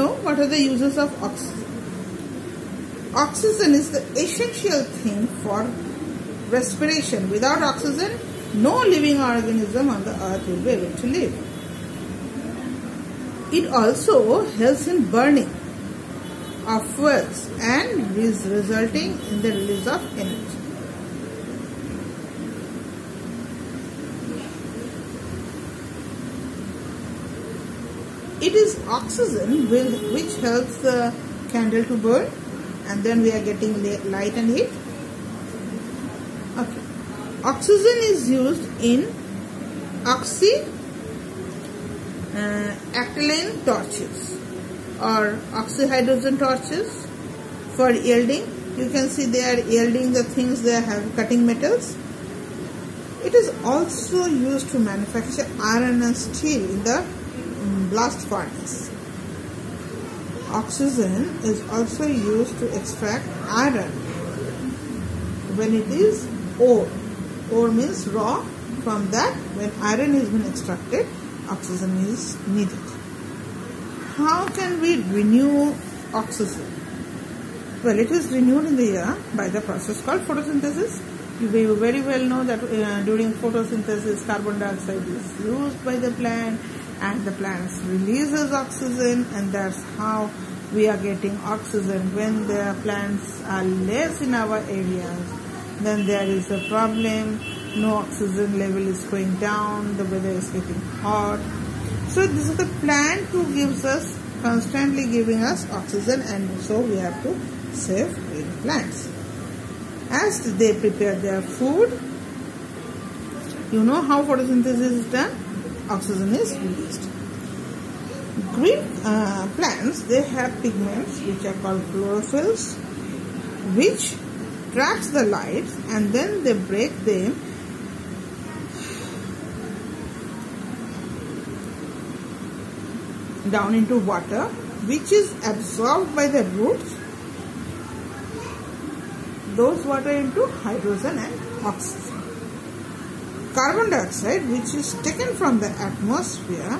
know what are the uses of oxygen. Oxygen is the essential thing for respiration. Without oxygen, no living organism on the earth will be able to live. It also helps in burning of fuels and is resulting in the release of energy. It is oxygen which helps the candle to burn, and then we are getting light and heat. Okay. Oxygen is used in acetylene torches or oxyhydrogen torches for yielding. You can see they are yielding the things they have cutting metals. It is also used to manufacture iron and steel in the blast furnace. Oxygen is also used to extract iron when it is ore. Ore means raw. From that, when iron is being extracted, oxygen is needed. How can we renew oxygen? Well, it is renewed in the air by the process called photosynthesis. You very well know that during photosynthesis, carbon dioxide is used by the plant, and the plant releases oxygen, and that's how we are getting oxygen. When the plants are less in our areas, then there is a problem. No oxygen level is going down, the weather is getting hot. So this is the plant who gives us, constantly giving us oxygen, and so we have to save green plants. As they prepare their food, you know how photosynthesis is done? Oxygen is released. Green plants, they have pigments which are called chlorophylls, which traps the light, and then they break them down into water, which is absorbed by the roots, those water into hydrogen and oxygen. Carbon dioxide, which is taken from the atmosphere,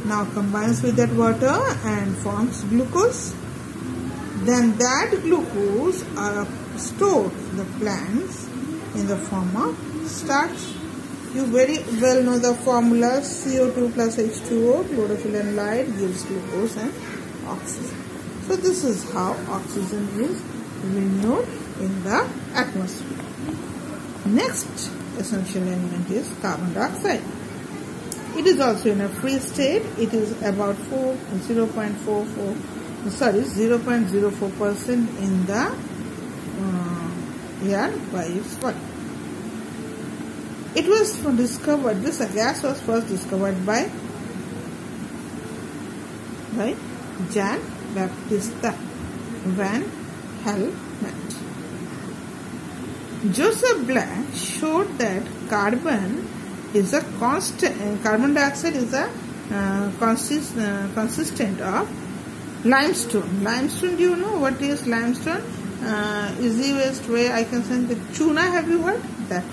now combines with that water and forms glucose. Then that glucose are stored in the plants in the form of starch. You very well know the formula: CO2 plus H2O, chlorophyll and light gives glucose and oxygen. So this is how oxygen is renewed in the atmosphere. Next essential element is carbon dioxide. It is also in a free state. It is about 0.04% in the air by its volume. It was discovered, this gas was first discovered by Jan Baptista van Helmont. Joseph Black showed that carbon dioxide is a consistent of limestone. Limestone, do you know what is limestone? Easiest way I can send the tuna, have you heard that?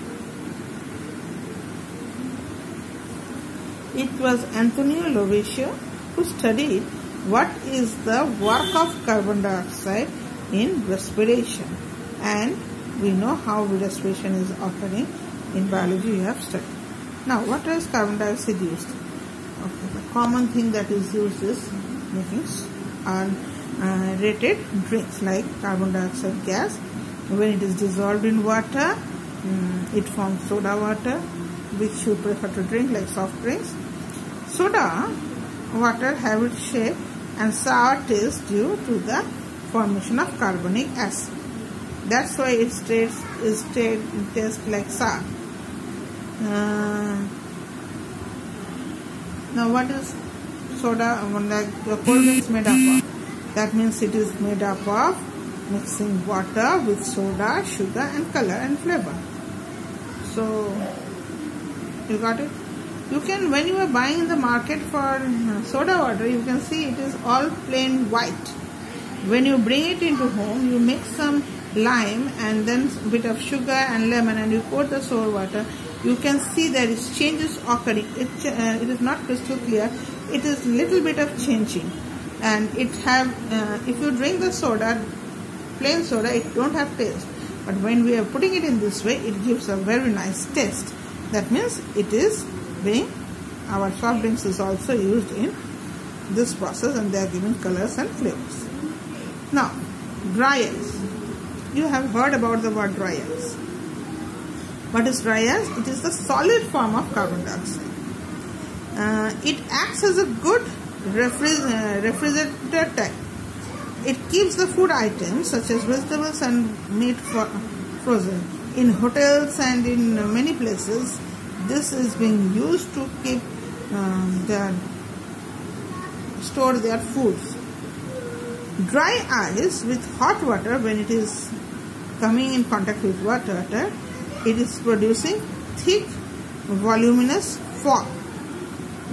It was Antonio Lavoisier who studied what is the work of carbon dioxide in respiration, and we know how respiration is occurring in biology. You have studied. Now, what is carbon dioxide used? Okay, the common thing that is used is making rated drinks like carbon dioxide gas. When it is dissolved in water, it forms soda water, which you prefer to drink like soft drinks. Soda water have its shape and sour taste due to the formation of carbonic acid. That's why it tastes like sour. Now, what is soda? Like the cold drink is made up of? That means it is made up of mixing water with soda, sugar, and color and flavor. So, you got it? You can, when you are buying in the market for soda water, you can see it is all plain white. When you bring it into home, you mix some lime and then a bit of sugar and lemon, and you pour the soda water. You can see there is changes occurring. It is not crystal clear. It is little bit of changing. and it have if you drink the soda, plain soda, it don't have taste, but when we are putting it in this way, it gives a very nice taste. That means it is being, our soft drinks is also used in this process, and they are giving colors and flavors. Now, dry ice. You have heard about the word dry ice. What is dry ice? It is the solid form of carbon dioxide. It acts as a good refrigerator type. It keeps the food items such as vegetables and meat frozen. In hotels and in many places, this is being used to keep store their foods. Dry ice with hot water, when it is coming in contact with water, it is producing thick, voluminous fog,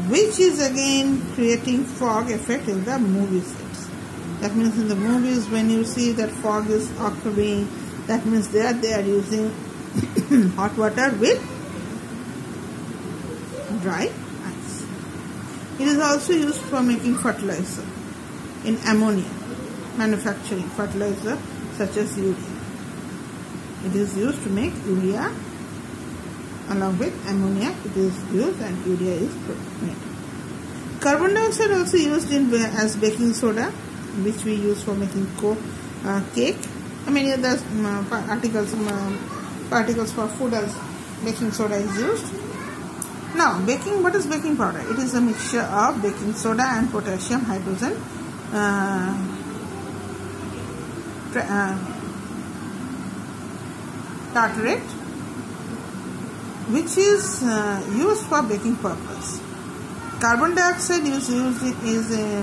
which is again creating fog effect in the movie sets. That means in the movies, when you see that fog is occurring, that means they are using hot water with dry ice. It is also used for making fertilizer in ammonia, manufacturing fertilizer such as urea. It is used to make urea. Along with ammonia, it is used, and urea is made. Carbon dioxide also used as baking soda, which we use for making cake. Many other particles for food as baking soda is used. Now, what is baking powder? It is a mixture of baking soda and potassium hydrogen tartrate, which is used for baking purpose. Carbon dioxide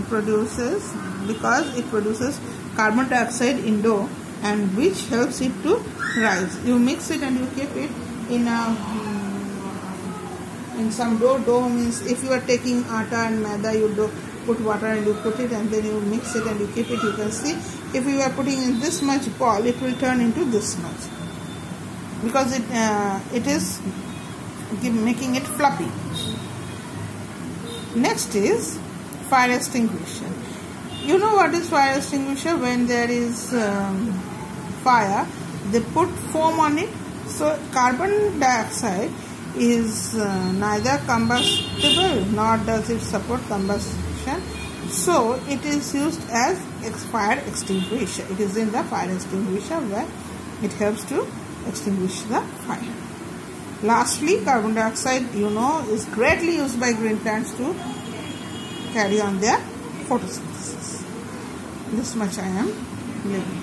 produces because it produces carbon dioxide in dough, and which helps it to rise. You mix it and you keep it in some dough. Dough means if you are taking atta and maida, you put water and you put it, and then you mix it and you keep it. You can see if you are putting in this much ball, it will turn into this much, because it is making it fluffy. Next is fire extinguisher. You know what is fire extinguisher? When there is fire, they put foam on it. So carbon dioxide is neither combustible nor does it support combustion. So it is used as fire extinguisher. It is in the fire extinguisher where it helps to extinguish the fire. Lastly, carbon dioxide, is greatly used by green plants to carry on their photosynthesis. This much I am leaving.